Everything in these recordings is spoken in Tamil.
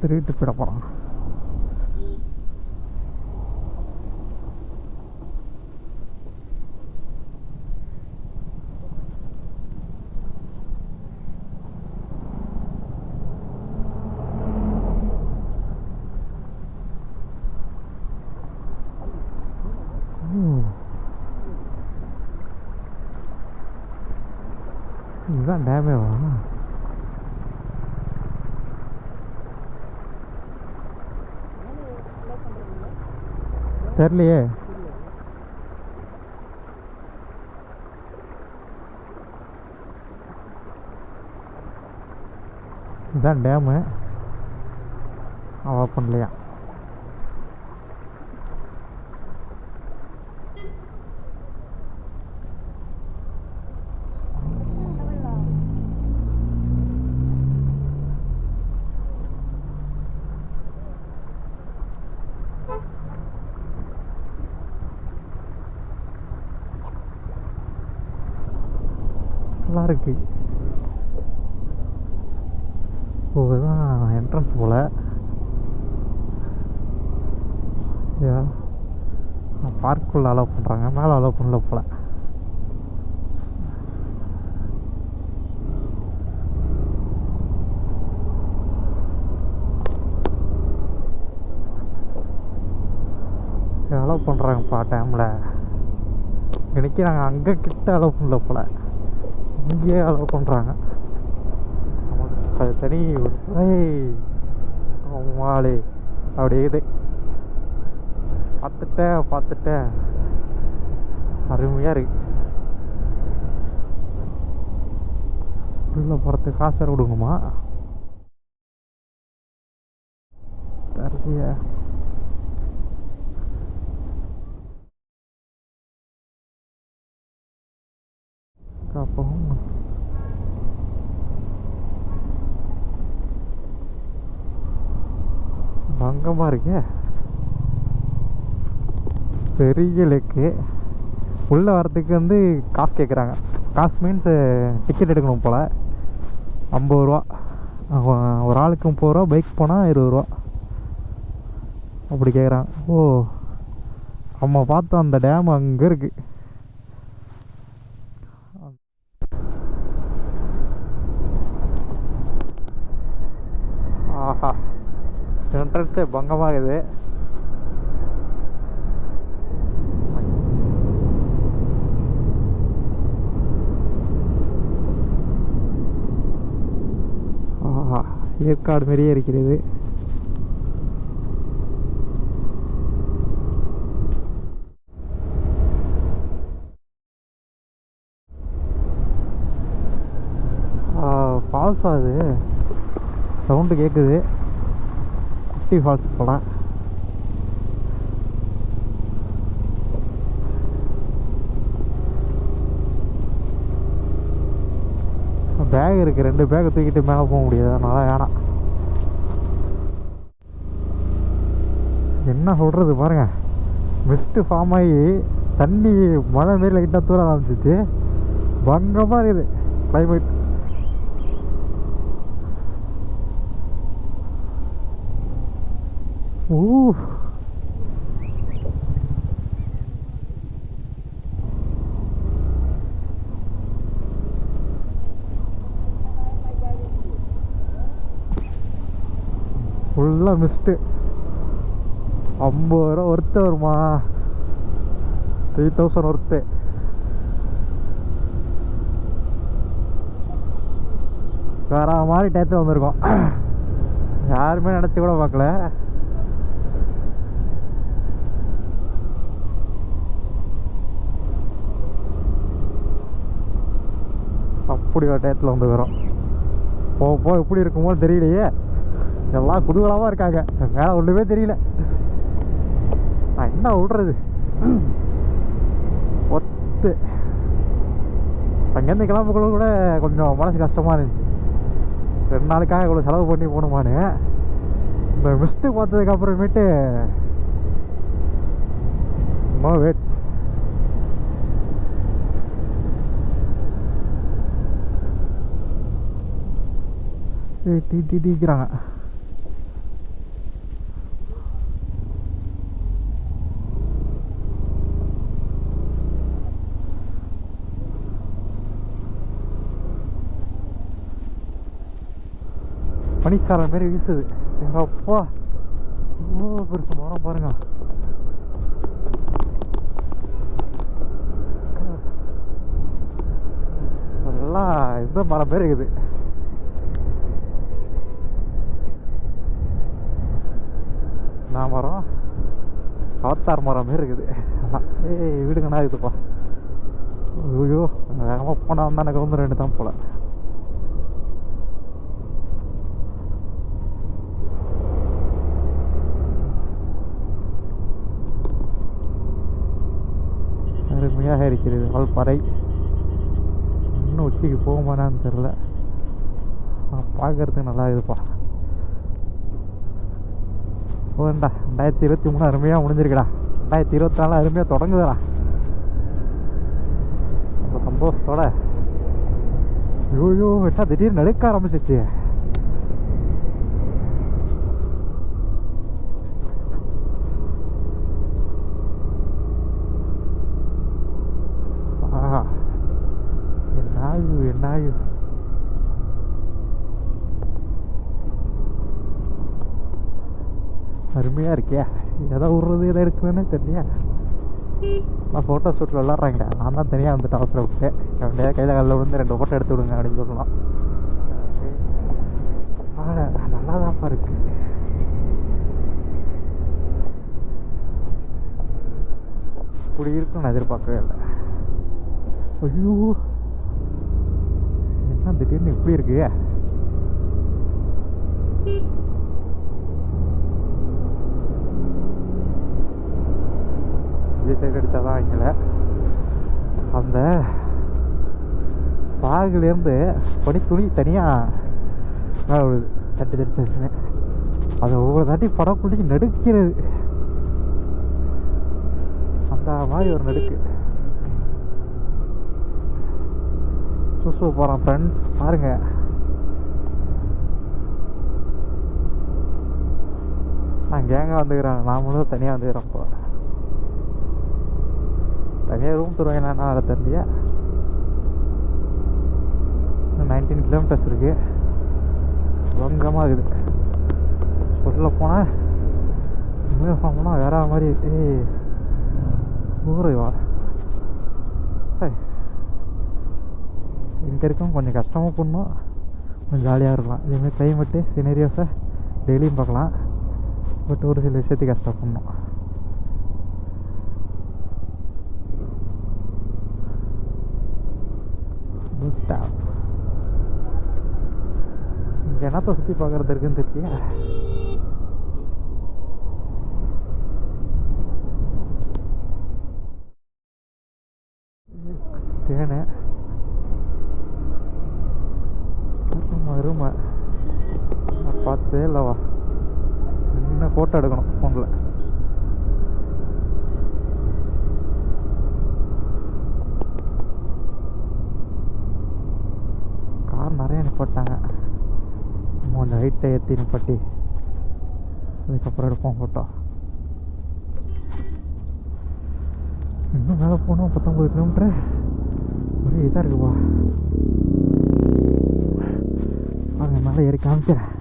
திருட்டு போயிட போகிறான். இதுதான் டேமேவா? தெரியலையே. இதுதான் டேமு. அவ பண்ணலையா? நல்லா இருக்கு. இதுதான் என்ட்ரன்ஸ் போல். பார்க்குள்ள அலோவ் பண்ணுறாங்க, மேலே அலோவ் பண்ணல போல். அலோவ் பண்ணுறாங்கப்பா டேமில். இன்னைக்கு நாங்கள் அங்கே கிட்ட அலோவ் பண்ணல போல், இங்கேயே அலோவ் பண்ணுறாங்க. நமக்கு அது தனி ஒரு மாலே அப்படி இது பார்த்துட்டேன். அருமையாக இருக்கு. உள்ளே போகிறதுக்கு காசு வேறு கொடுக்கணுமா? தெரியல. பங்கமாக இருக்கு. பெரிய லேக்கு. உள்ளே வரத்துக்கு வந்து காசு கேட்குறாங்க. காசு மீன்ஸ் டிக்கெட் எடுக்கணும் போல். 50 ரூபா ஒரு ஆளுக்கு. 30 ரூபா. பைக் போனால் 20 ரூபா அப்படி கேட்குறாங்க. ஓ, நம்ம பார்த்தோம் அந்த டேம் அங்கே இருக்கு. ஆஹா, என்ட்ரன்ஸே பங்கமாகுது. ஆஹா, ஏற்காடு மாரியே இருக்கிறது. ஃபால்ஸா? அது சவுண்டு கேட்குது. குட்டி ஃபால்ஸ் போல. பேக் இருக்குது, 2 பேக்கை தூக்கிட்டு மேலே போக முடியாது, அதனால வேணாம். என்ன சொல்கிறது பாருங்கள், மிஸ்ட்டு ஃபார்ம் ஆகி தண்ணி மழை மாரி லைட்டாக தூர ஆரம்பிச்சிச்சு. பங்கமாக இருக்குது கிளைமேட். ஃபுல்லாக மிஸ்ட்டு. 50 ரூபா ஒர்த்து வருமா? 3000 ஒர்த்து. வேற மாதிரி டயத்தில் வந்திருக்கோம். யாருமே நினச்சி கூட பார்க்கல. அப்படி ஒரு டயத்தில் வந்துக்கிறோம். போக எப்படி இருக்குமோ தெரியலையே. எல்லாம் குதூகலமாக இருக்காங்க. மேலே ஒன்றுமே தெரியல. நான் என்ன விடுறது ஒத்து. அங்கேருந்து கிளம்புக்குள்ள கூட கொஞ்சம் மனசு கஷ்டமாக இருந்துச்சு. 2 நாளுக்காக இவ்வளோ செலவு பண்ணி போகணுமான்னு. இந்த மிஸ்ட்டு பார்த்ததுக்கப்புறமேட்டு நோ வேட்ஸ். டீக்கிறாங்க. பனிச்சாலை மாரி வீசுது. எங்கள் அப்பா இவ்வளோ பெருசு மரம் பாருங்க. எல்லாம் இந்த மரம் மாரி இருக்குது. நான் மரம் அவத்தார் மரம் மாரி இருக்குது. அதான் வீடுங்கண்ணா இருக்குதுப்பா. ஐயோ வேகமாக போனால் தான் எனக்கு வந்து 2 தான் போல. அருமையாக இருக்கிறது வால்பாறை. இன்னும் உச்சிக்கு போகுமானான்னு தெரில. பார்க்கறதுக்கு நல்லா இருக்குதுப்பா. ஓண்டா 2023 அருமையாக முடிஞ்சிருக்குடா. 2024 அருமையாக தொடங்குதுடா. அந்த சந்தோஷத்தோட ஐயோ விட்டா திடீர்னு நடுக்க ஆரம்பிச்சிச்சு. என்னாயு அருமையாக இருக்கே. எதை விட்றது எதை எடுக்குதுன்னு தெரியல. நான் ஃபோட்டோ ஷூட்டில் விளாட்றாங்க. நான் தான் தனியாக வந்துட்டு அவசரப்பட்டு அப்படியே கையில் காலில் விழுந்து 2 ஃபோட்டோ எடுத்து விடுங்க அப்படின்னு சொல்லலாம். நல்லா தான்ப்பா இருக்கு. இப்படி இருக்குன்னு நான் எதிர்பார்க்கவே இல்லை. ஐயோ என்ன திடீர்னு இப்படி இருக்கு. சைடு அடித்தாதான் வைக்கல. அந்த பாகுலேருந்து பனி துணி தனியாக மேலே விழுது. தட்டி தடிச்சுன்னு அதை ஒவ்வொரு தாட்டி படக்குள்ளி நடுக்கிறது. அந்த மாதிரி ஒரு நடுக்கு. சூசு போகிறோம் ஃப்ரெண்ட்ஸ். பாருங்க நான் கேங்காக வந்துக்கிறேன். நான் முதல்ல தனியாக வந்துக்கிறேன். இப்போ தனியாக ரூம் தருவாங்க. அதை தெரியலையா. 19 கிலோமீட்டர்ஸ் இருக்குது. பயங்கரமாக இருக்குது. சொல்ல போனால் போனால் வேற மாதிரி. ஊரைவா இங்கே இருக்கும். கொஞ்சம் கஷ்டமாக பண்ணணும், கொஞ்சம் ஜாலியாக இருக்கலாம். இதேமாதிரி கிளைமேட்டு சினேரியோஸை டெய்லியும் பார்க்கலாம். பட் ஒரு சில விஷயத்துக்கு கஷ்டப்படணும். ஸ்டாப். இங்கே என்னத்தை சுற்றி பார்க்குறது இருக்குன்னு தெரியல. தேனை அருமை நான் பார்த்தே இல்லைவா. என்ன ஃபோட்டோ எடுக்கணும் ஃபோனில். கார் நிறைய நிப்பாட்டாங்க. கொஞ்சம் ஹைட்டை ஏற்றி நிப்பாட்டி அதுக்கப்புறம் எடுப்போம் ஃபோட்டோ. இன்னும் மேலே போனோம். 19 கிலோமீட்டரு ஒரே இதாக இருக்குப்பா. பாருங்க மேலே ஏறி காமிக்கிறேன்.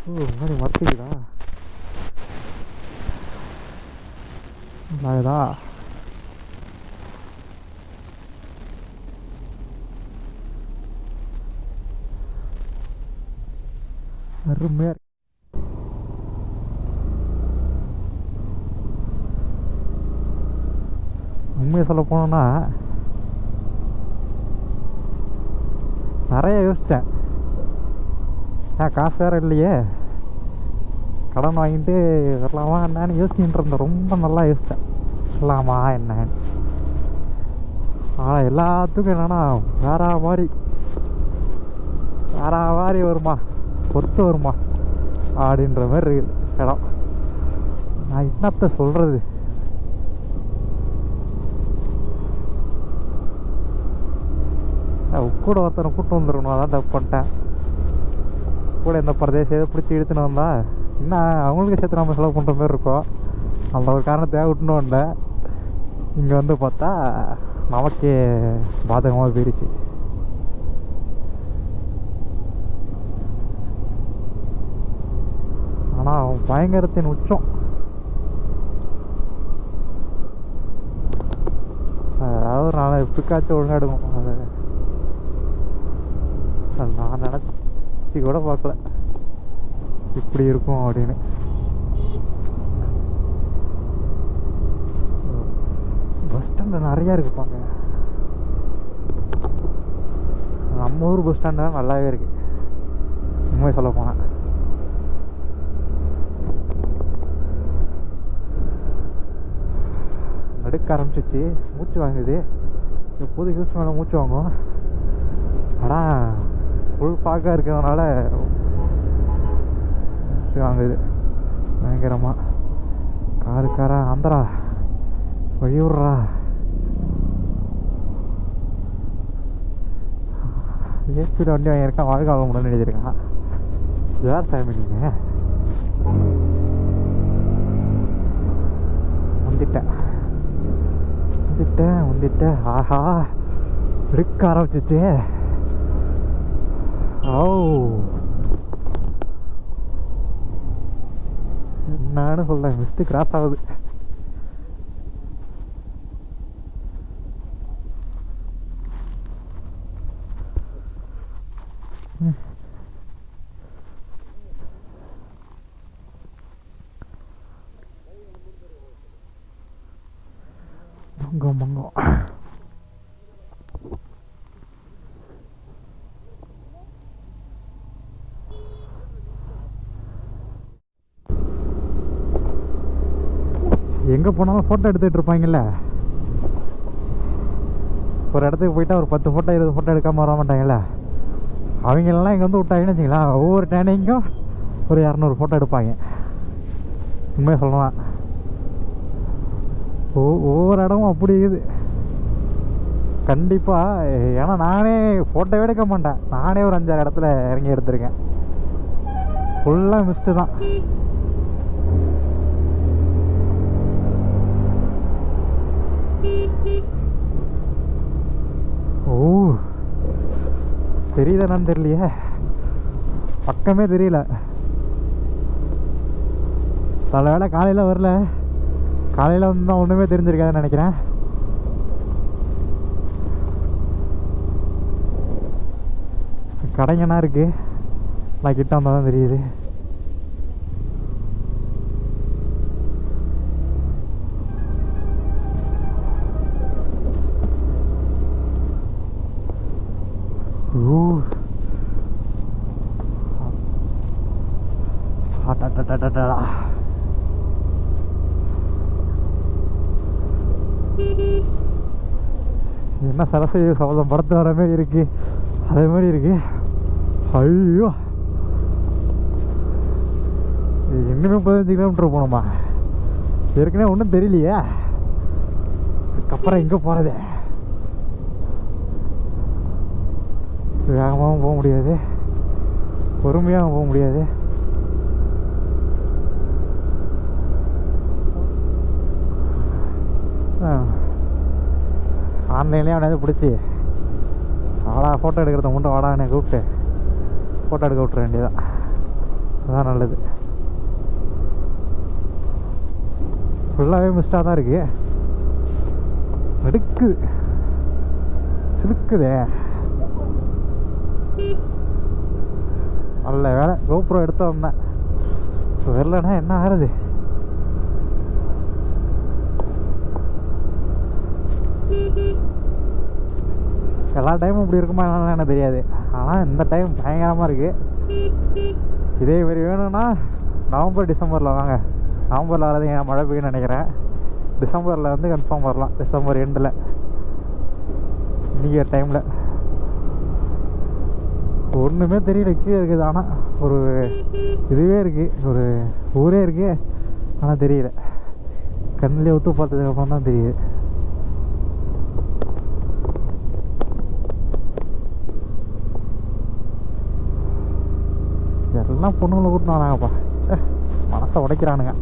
ஓ முன்னாடி மரத்துக்குதா நல்லாதா. அருமையாக உண்மையை சொல்ல போனோன்னா நிறைய யோசித்தேன். காசு வேறு இல்லையே, கடன் வாங்கிட்டு வரலாமா என்னன்னு யோசிச்சுட்டு இருந்தேன். ரொம்ப நல்லா யோசித்தேன் வரலாமா என்னன்னு. ஆனால் எல்லாத்துக்கும் என்னென்னா வேற மாதிரி வருமா, பொறுத்து வருமா அப்படின்ற மாதிரி இருக்குது இடம். நான் என்னத்தை சொல்கிறது. கூட ஒருத்தனை கூப்பிட்டு வந்துருக்கணும். அதான் தப்பு பண்ணிட்டேன். கூட இந்த பிரதேசம் எதை பிடிச்சி இழுத்துன்னு வந்தா என்ன அவங்களுக்கு சேர்த்து நம்ம செலவு பண்ணுற மாதிரி இருக்கும். அந்த ஒரு காரணத்தையாக விட்டுன்னு வந்தேன். இங்கே வந்து பார்த்தா நமக்கே பாதகமாக போயிடுச்சு. ஆனால் பயங்கரத்தின் உச்சம். அதாவது ஒரு நாளை எப்படிக்காச்சும் ஒழுங்காக எடுக்கும். அது நான் நினச்சி கூட பார்க்கல இப்படி இருக்கும் அப்படின்னு. பஸ் ஸ்டாண்டு நிறையா இருக்குப்பாங்க. நம்ம ஊர் பஸ் ஸ்டாண்டு நல்லாவே இருக்கு உண்மையை சொல்ல போனால். நடுக்க ஆரம்பிச்சிச்சு, மூச்சு வாங்குது. எப்போது ஹில்ஸ் மேலே மூச்சு வாங்கும். ஆனால் ஃபுல் பார்க்க இருக்கிறதுனால மூச்சு வாங்குது பயங்கரமாக. காரா ஆந்திரா வழிவிட்றா. ஏஸ்பீடு வண்டி வாங்கியிருக்கான், வாழ்க்கை வாழ முடியும்னு நினைச்சிருக்கான். யார் சாமி நீங்கள்? வந்துட்டேன். ஆஹா எடுக்க ஆரம்பிச்சிச்சு. ஓ என்னன்னு சொல்ல, மிஸ்ட்டு கிராஸ் ஆகுது. மங்கம் எங்கே போனாலும் ஃபோட்டோ எடுத்துகிட்டு இருப்பாங்கல்ல. ஒரு இடத்துக்கு போயிட்டா ஒரு 10 ஃபோட்டோ 20 ஃபோட்டோ எடுக்காமல் வர மாட்டாங்கல்ல. அவங்களெல்லாம் இங்கே வந்து விட்டாங்கன்னு வச்சிங்களா, ஒவ்வொரு டேனிங்கும் ஒரு 200 ஃபோட்டோ எடுப்பாங்க. உண்மையாக சொல்லலாம், ஒவ்வொரு இடமும் அப்படி இருக்குது கண்டிப்பாக. ஏன்னா நானே ஃபோட்டோவே எடுக்க மாட்டேன். நானே ஒரு 5-6 இடத்துல இறங்கி எடுத்திருக்கேன். ஃபுல்லாக மிஸ்ட்டு தான். ஓ தெரியுதானு தெரியலையே, பக்கமே தெரியல. பல வேளை காலையில் வரல, காலையில் வந்து தான் ஒன்றுமே தெரிஞ்சிருக்காதுன்னு நினைக்கிறேன். கடைங்கண்ணா இருக்கு, நான் கிட்ட வந்தால் தான் தெரியுது. என்ன சரஸ்வதி சபதம் படத்து வர மாதிரி இருக்கு, அதே மாதிரி இருக்கு. ஐயோ இன்னுமே 15 கிலோமீட்டர் போகணுமா? ஏற்கனவே ஒன்றும் தெரியலையே. அதுக்கப்புறம் எங்கே போகிறது? வேகமாகவும் போக முடியாது, பொறுமையாகவும் போக முடியாது. ஆன்லைன்லேயே அவனை பிடிச்சி வாடா ஃபோட்டோ எடுக்கிறத மட்டும் வாடா என்னை கூப்பிட்டு ஃபோட்டோ எடுக்க விட்டுற வேண்டியதான். அதுதான் நல்லது. ஃபுல்லாகவே மிஸ்டாக தான் இருக்குது, நடுக்குது, சிலுக்குதே. நல்ல வேலை கோப்ரோ எடுத்து வந்தேன், வரலன்னா என்ன ஆகுறது? எல்லா டைமும் இப்படி இருக்குமா என்னன்னு எனக்கு தெரியாது, ஆனால் இந்த டைம் பயங்கரமாக இருக்குது. இதே மாதிரி வேணும்னா நவம்பர் டிசம்பரில் வாங்க. நவம்பரில் வராதிங்க, மழை பெய்யும்னு நினைக்கிறேன். டிசம்பரில் வந்து கன்ஃபார்ம் வரலாம், டிசம்பர் எண்டில் நியூ இயர் டைமில். ஒன்றுமே தெரியல, கீழே இருக்குது. ஆனால் ஒரு இதுவே இருக்குது, ஒரு ஊரே இருக்குது, ஆனால் தெரியல. கண்ணிலே ஒத்து பார்த்ததுக்கப்புறம் தான் தெரியுது. எல்லாம் பொண்ணுங்களை கூட்டின்னு வராங்கப்பா, மனசை உடைக்கிறானுங்க.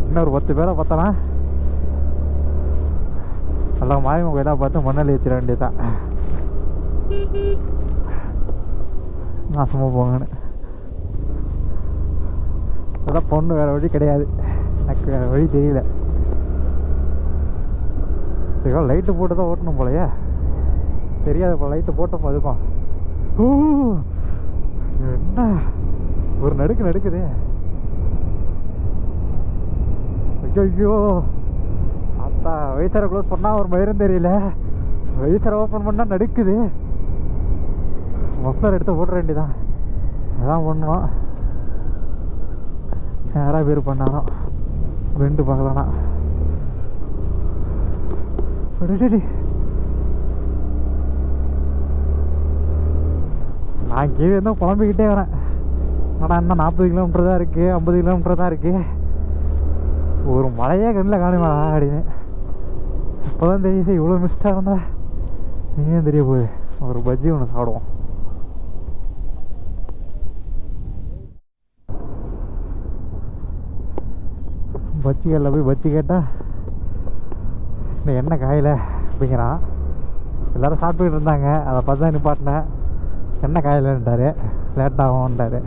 இன்னொரு 10 பேரை பார்த்தனா நல்லா மாயவங்க கோயிலாக பார்த்து மண்ணெல்லி வச்சிட வேண்டியதுதான். நாசமாக போங்கன்னு. அதான் பொண்ணு, வேறு வழி கிடையாது, எனக்கு வேறு வழி தெரியல. இதுக்கோ லைட்டு போட்டு தான் ஓட்டணும் போலையே, தெரியாது இப்போ லைட்டு போட்டோம். அதுக்கும் என்ன ஒரு நடுக்குது. ஐயோ அத்தா, வைசரை க்ளோஸ் பண்ணால் ஒரு மயிரும் தெரியல, வைசரை ஓப்பன் பண்ணால் நடுக்குது. மஃப்ளர் எடுத்து போட்டுற வேண்டியதான், அதான் பண்ணணும். யாராக பேர் பண்ணாலும் ரெண்டு பார்க்கலண்ணா. நான் கீழே இருந்தால் குழம்பிக்கிட்டே வரேன். ஆனால் இன்னும் 40 கிலோமீட்டர் தான் இருக்குது, 50 கிலோமீட்டர் தான் இருக்குது. ஒரு மழையே கண்ணில் காணுமா அப்படின்னு இப்போ தான் தெரியுது. இவ்வளோ மிஸ்டாக இருந்தால் நீங்களும் தெரிய போகுது. ஒரு பஜ்ஜி ஒன்று சாப்பிடுவோம். பஜ்ஜி கடையில் போய் பஜ்ஜி கேட்டால் இந்த எண்ணெய் காயில் அப்படிங்கிறான். எல்லோரும் சாப்பிட்டுக்கிட்டு இருந்தாங்க, அதை பார்த்து தான் நிப்பாட்டினேன். எண்ணெய் காயிலன்ட்டார், லேட்டாகும்ன்ட்டார்.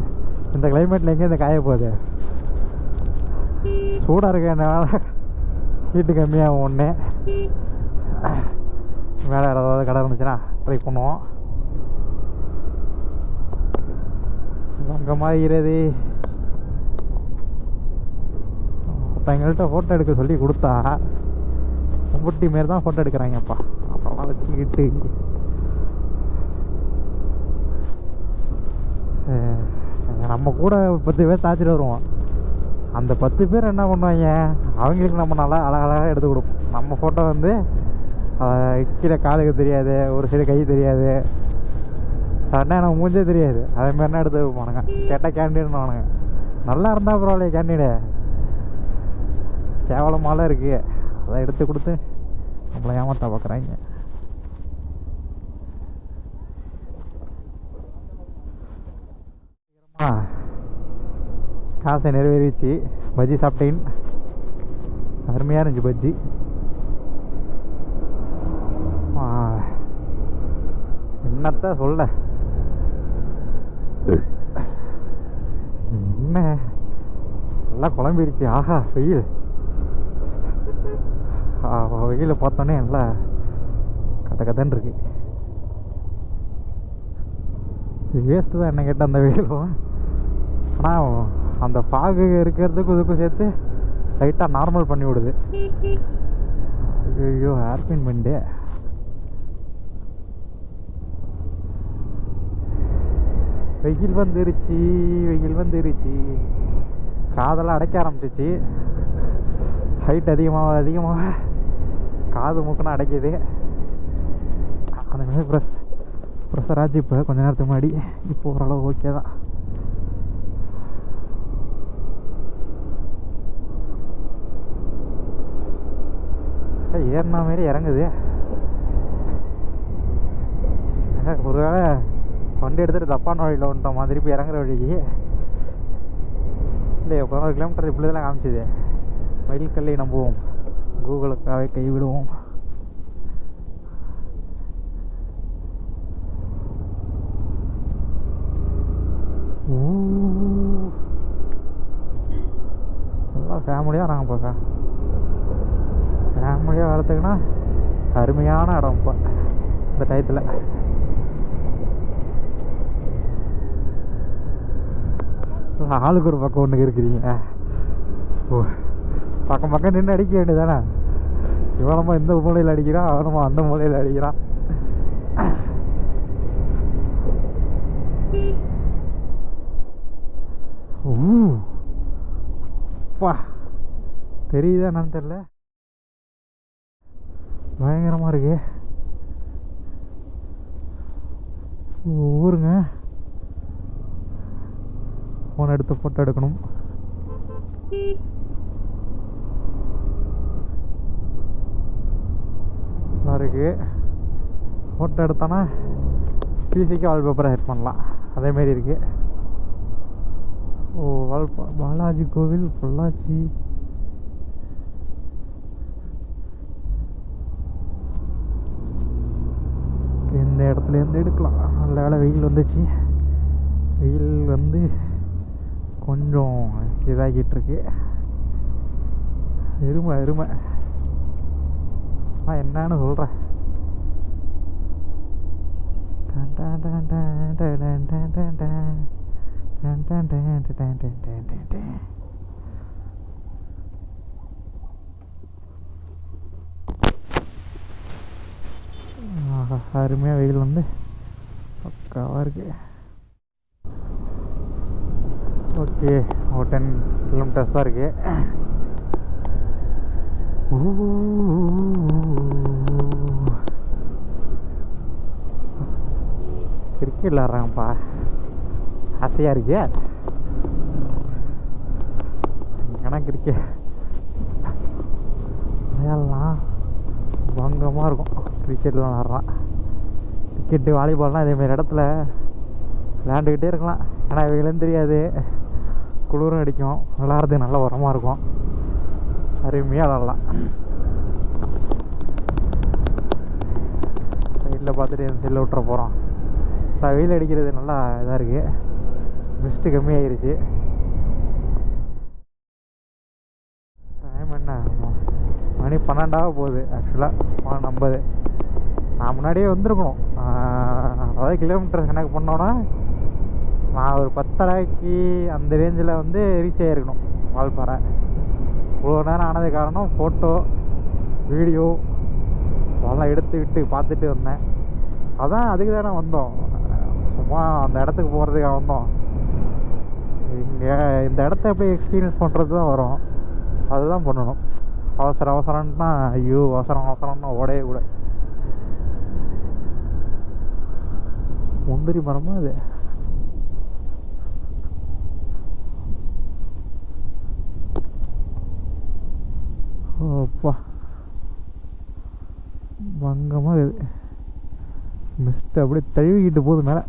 இந்த கிளைமேட்டில் எங்கே இந்த காய போகுது? சூடாக இருக்கனால ஹீட்டு கம்மியாகும். ஒன்று மேலே ஏதாவது கடை இருந்துச்சுன்னா ட்ரை பண்ணுவோம். அங்கே மாதிரி இப்போ எங்கள்கிட்ட ஃபோட்டோ எடுக்க சொல்லி கொடுத்தா கும்பட்டி மாரி தான் ஃபோட்டோ எடுக்கிறாங்கப்பா. அப்புறம்லாம் வச்சுக்கிட்டு நம்ம கூட 10 பேர் தாச்சிட்டு வருவோம். அந்த 10 பேர் என்ன பண்ணுவாங்க, அவங்களுக்கு நம்ம நல்லா அழகழகாக எடுத்து கொடுப்போம். நம்ம ஃபோட்டோ வந்து கீழே காலுக்கு தெரியாது, ஒரு சைடு கை தெரியாது, சடனாக எனக்கு மூஞ்சே தெரியாது. அதேமாதிரினா எடுத்து வைப்பானுங்க. கேட்டால் கேண்டீன்னுவானுங்க. நல்லா இருந்தால் பரவாயில்லையே, கேண்டீனு கேவலமாலாம் இருக்குது, அதை எடுத்து கொடுத்து நம்மளை ஏமாற்ற பார்க்குறாங்க. காசை நிறைவேறிச்சு. பஜ்ஜி சாப்பிட்டேன், அருமையாக இருந்துச்சு பஜ்ஜி. என்னத்த சொல்ல, என்ன நல்லா குழம்பிருச்சு. ஆஹா வெயில், வெயில பார்த்தோன்னே நல்லா கதன்னு இருக்கு. வேஸ்ட்டு தான் என்ன கேட்டால் அந்த வெயிலும். ஆனால் அந்த ஃபாகு இருக்கிறதுக்கு இதுக்கும் சேர்த்து லைட்டாக நார்மல் பண்ணி விடுது. ஐயோ ஏர்பின் பண்ணிட்டு வெயில் வந்துருச்சு. காதெல்லாம் அடைக்க ஆரம்பிச்சிச்சு. ஹைட் அதிகமாக காது மூக்குன்னா அடைக்கிது. அந்த மாதிரி ப்ரெஷர் ஆச்சு இப்போ கொஞ்ச நேரத்துக்கு முன்னாடி. இப்போ ஓரளவு ஓகே தான். ஏறினா மாரி இறங்குது. ஒரு வேளை வண்டி எடுத்துகிட்டு தப்பான வழியில் வந்துட்டோம் மாதிரி. இப்போ இறங்குற வழிக்கு இல்லை 11 கிலோமீட்டர் இப்படி தான் காமிச்சிது. மயில் கல்லை நம்புவோம், கூகுளுக்காகவே கைவிடுவோம். எல்லாம் ஃபேமிலியாக நாங்கள் போக ஃபேமிலியாக வரத்துக்குன்னா அருமையான இடம் இப்போ இந்த டயத்தில். ஆளுக்கு ஒரு பக்கம் ஒன்று இருக்கிறீங்க. ஓ பக்கம் நின்று அடிக்க வேண்டியதானே. இவனமா இந்த மூலையில் அடிக்கிறான், அவனமா அந்த மூலையில் அடிக்கிறான். பா தெரியுதா என்னன்னு தெரியல, பயங்கரமாக இருக்கு ஊருங்க. ஃபோன் எடுத்து ஃபோட்டோ எடுக்கணும். இருக்கு ஃபோட்டோ எடுத்தோன்னா பிசிக்கு வால்பேப்பரை செட் பண்ணலாம். அதேமாரி இருக்கு. ஓ பாலாஜி கோவில் பொள்ளாச்சி. இந்த இடத்துலேருந்து எடுக்கலாம். நல்ல வேலை வெயில் வந்துச்சு. வந்து கொஞ்சம் இதாகிட்டுருக்கு. எருமை எருமை என்னன்னு சொல்கிறேன். அருமையாக வெயில் வந்து பக்காவாக இருக்கு. ஓகே, ஒரு 10 கிலோமீட்டர்ஸ் தான் இருக்கு. கிரிக்கெட் விளாட்றாங்கப்பா, ஆசையாக இருக்கு. ஏன்னா கிரிக்கெட் விளையாடலாம், பங்கமாக இருக்கும். கிரிக்கெட் விளாட்றான். கிரிக்கெட்டு வாலிபால்னால் இதேமாரி இடத்துல விளையாண்டுக்கிட்டே இருக்கலாம். ஏன்னா இவைகளும் தெரியாது, குளிரும் அடிக்கும், விளாட்றதுக்கு நல்ல உரமாக இருக்கும். அருமையாக விளாட்லாம். சைடில் பார்த்துட்டு செல்ல விட்டுற போகிறோம். வெயில் அடிக்கிறது நல்லா இதாக இருக்குது. மிஸ்ட்டு கம்மியாகிருச்சு. டைம் என்ன, மணி 12 போகுது. ஆக்சுவலாக 50. நான் முன்னாடியே வந்திருக்கணும். 60 கிலோமீட்டர் கணக்கு பண்ணோன்னா நான் ஒரு 10:30க்கு அந்த ரேஞ்சில் வந்து ரீச் ஆகிருக்கணும் வால்பாறை. இவ்வளோ நேரம் ஆனது காரணம் ஃபோட்டோ வீடியோ அதெல்லாம் எடுத்துக்கிட்டு பார்த்துட்டு வந்தேன். அதான் அதுக்கு தானே வந்தோம், சும்மா அந்த இடத்துக்கு போகிறதுக்காக வந்தோம். இங்கே இந்த இடத்த எப்படி எக்ஸ்பீரியன்ஸ் பண்ணுறது தான் வரும், அதுதான் பண்ணணும். அவசரம்னா ஐயோ அவசரம்னா ஓடவே கூட. முந்திரி மரமா அது? ஓப்பா, பங்கமாக இது. மிஸ்ட் அப்படியே தழுவிக்கிட்டு போகுது மேலே.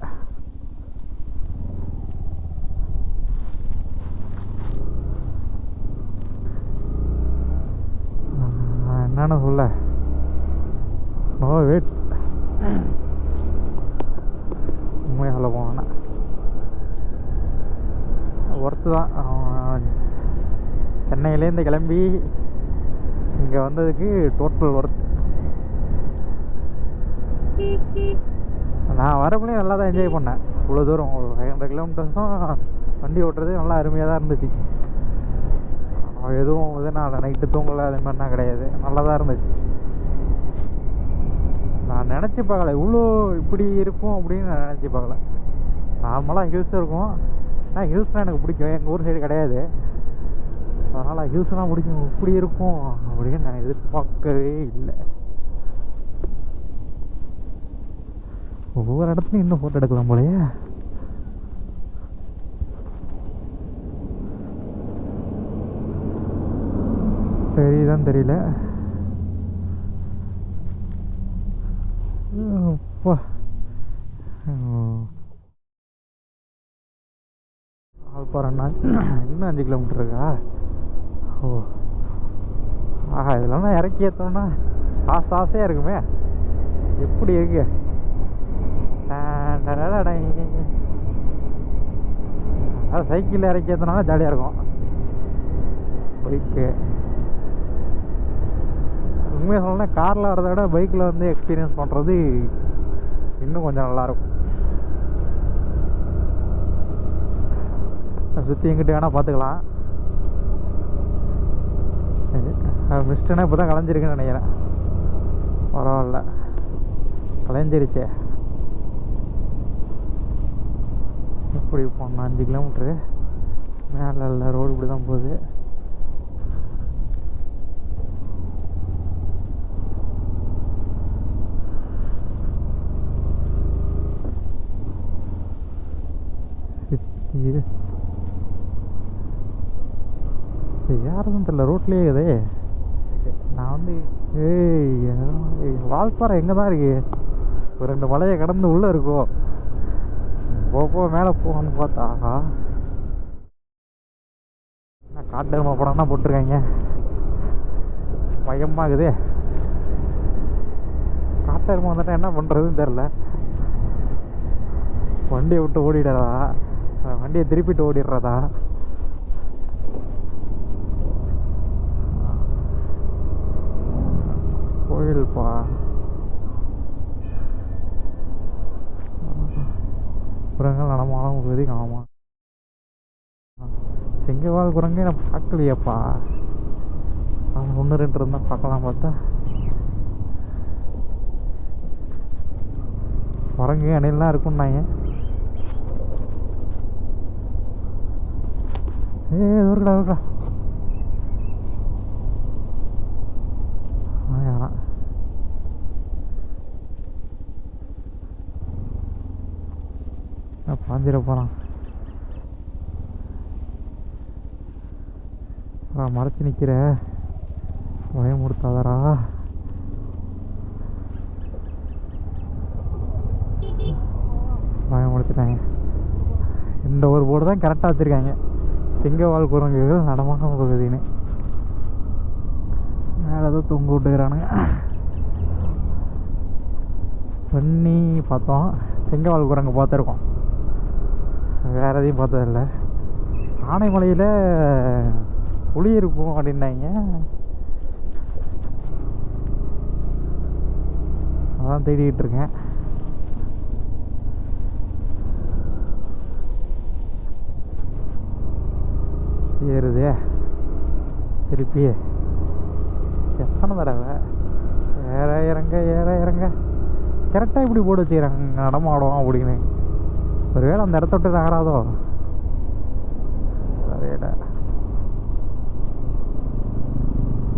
என்னன்னு சொல்ல, நோ வேட்ஸ். உண்மையாக சொல்ல போனோன்னா ஒர்த்து தான். சென்னையிலேருந்து கிளம்பி இங்கே வந்ததுக்கு டோட்டல் ஒர்த். நான் வரக்குள்ளேயும் நல்லா தான் என்ஜாய் பண்ணேன். இவ்வளோ தூரம் ஒரு 500 கிலோமீட்டர்ஸும் வண்டி ஓட்டுறது நல்லா அருமையாக தான் இருந்துச்சு. எதுவும் இது நான் நைட்டு தூங்கலை அது மாதிரிலாம் கிடையாது, நல்லா தான் இருந்துச்சு. நான் நினச்சி பார்க்கல இவ்வளோ இப்படி இருக்கும் அப்படின்னு நான் நினச்சி பார்க்கல. நார்மலாக ஹில்ஸ் இருக்கும், ஆனால் ஹில்ஸ்னால் எனக்கு பிடிக்கும். எங்கள் ஊர் சைடு கிடையாது, அதனால் ஹில்ஸ்லாம் பிடிக்கும். இப்படி இருக்கும் அப்படின்னு நான் எதிர்பார்க்கவே இல்லை. ஒவ்வொரு இடத்துலையும் இன்னும் ஃபோட்டோ எடுக்கலாம் போலையே. சரிதான் தெரியல. அப்பா, வால்பாறைண்ணா இன்னும் 5 கிலோமீட்டர் இருக்கா? ஓ ஆஹா, இதெல்லாம் இறக்கி ஏற்றோன்னா ஆசையாக இருக்குமே. எப்படி இருக்கு? அதாவது சைக்கிளில் இறக்கி ஏற்றினாலும் ஜாலியாக இருக்கும். பைக்கு உண்மையாக சொல்லணும்னா காரில் வரதை விட பைக்கில் வந்து எக்ஸ்பீரியன்ஸ் பண்ணுறது இன்னும் கொஞ்சம் நல்லாயிருக்கும். சுற்றி எங்கிட்ட வேணால் பார்த்துக்கலாம். மிஸ்ட்டுனா இப்போ தான் கலைஞ்சிருக்குன்னு நினைக்கிறேன். பரவாயில்ல, கலைஞ்சிருச்சே. இப்படி போனோம் 5 கிலோமீட்ரு மேலே இல்லை, ரோடு இப்படி தான் போகுது. யாருக்கும் தெரியல, ரோட்லேயே இருக்குதே. நான் வந்து வால்பாறை எங்கே தான் இருக்கு? ஒரு 2 மலையை கடந்து உள்ளே இருக்கும். போக மேலே போகணும்னு பார்த்தா என்ன காட்டெருமை படம்னா போட்டிருக்காங்க. பயமாகுதே. காட்டெருமை வந்துட்டா என்ன பண்ணுறதுன்னு தெரில. வண்டியை விட்டு ஓடிடாதா? வண்டியை திருப்பிட்டு ஓடிடுறதா? கோயில்ப்பா. குரங்கள் நடமாடும் பகுதி காமா. செங்கவால் குரங்கே நான் பார்க்கலையப்பா. ஒன்று 2 இருந்தால் பார்க்கலாம் பார்த்தா குரங்கு அணிலாம் இருக்குன்னாங்க. ஒருக்கடா ஒருக்கடா பாஞ்சிட போகிறான். மறைச்சி நிற்கிற பயம் கொடுத்தாதரா. பயம் கொடுத்துட்டாங்க. இந்த ஒரு போர்டு தான் கரெக்டாக வச்சுருக்காங்க, செங்கவால் குரங்குகள் நடமாடும் பகுதின்னு. மேலே ஏதோ தொங்க விட்டுக்கிறானுங்க. பண்ணி பார்த்தோம், செங்கவால் குரங்கு பார்த்துருக்கோம், வேறு எதையும் பார்த்ததில்ல. ஆனைமலையில் புலி இருக்கும் அப்படின்னாங்க, அதான் தேடிக்கிட்டு இருக்கேன். ஏறுதே திருப்பி எத்தனை தடவை ஏற இறங்க கரெக்டாக இப்படி போட்டு வச்சுக்கிறாங்க நடமாடும் அப்படின்னு. ஒருவேளை அந்த இடத்த விட்டு நகராதோ தெரியல.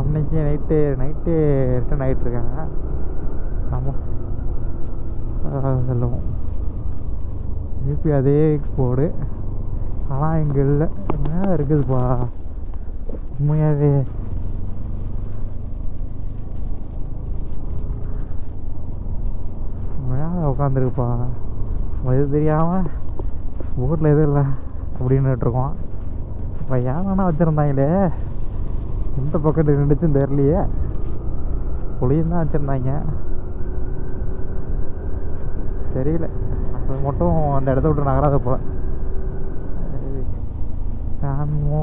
அன்னைக்கு நைட்டு ரிட்டன் ஆகிட்டு இருக்காங்க. ஆமாம் சொல்லுவோம் திருப்பி அதே போடு. ஆனால் இங்கே இல்லை, மேலே இருக்குதுப்பா உண்மையாகவே. மேலே உட்காந்துருக்குப்பா. இது தெரியாமல் ஊரில் எதுவும் இல்லை அப்படின்னுட்ருக்கோம். இப்போ ஏன்னா வச்சுருந்தாங்களே, எந்த பக்கத்து நின்றுச்சுன்னு தெரியலையே. புளியும் தான் வச்சுருந்தாங்க, தெரியல. அது மட்டும் அந்த இடத்த விட்டு நகராத போல.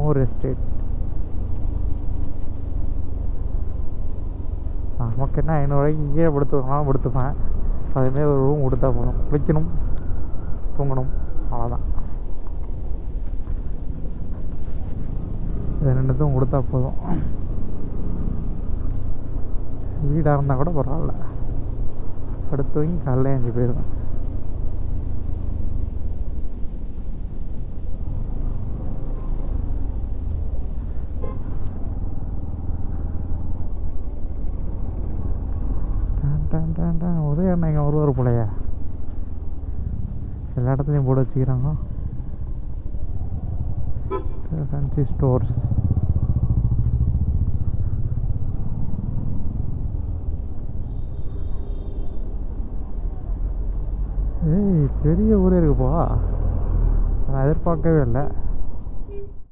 ஒரு எஸ்டேட் நமக்கு என்ன 500 ரூபாய்க்கு இங்கேயே படுத்துனாலும் படுத்துப்பேன். அதுமாரி ஒரு ரூம் கொடுத்தா போதும், குளிக்கணும் தூங்கணும் அவ்வளோதான். இது 2த்தும் கொடுத்தா போதும். வீடாக இருந்தால் கூட பரவாயில்ல, படுத்து தூங்கி காலையில் எழுந்து போயிடுவேன். உதயம் இங்கே ஒருவர் போலையா, எல்லா இடத்துலையும் போட வச்சுக்கிறாங்க. Fancy stores. ஏய் பெரிய ஊரே இருக்குப்பா, நான் எதிர்பார்க்கவே இல்லை.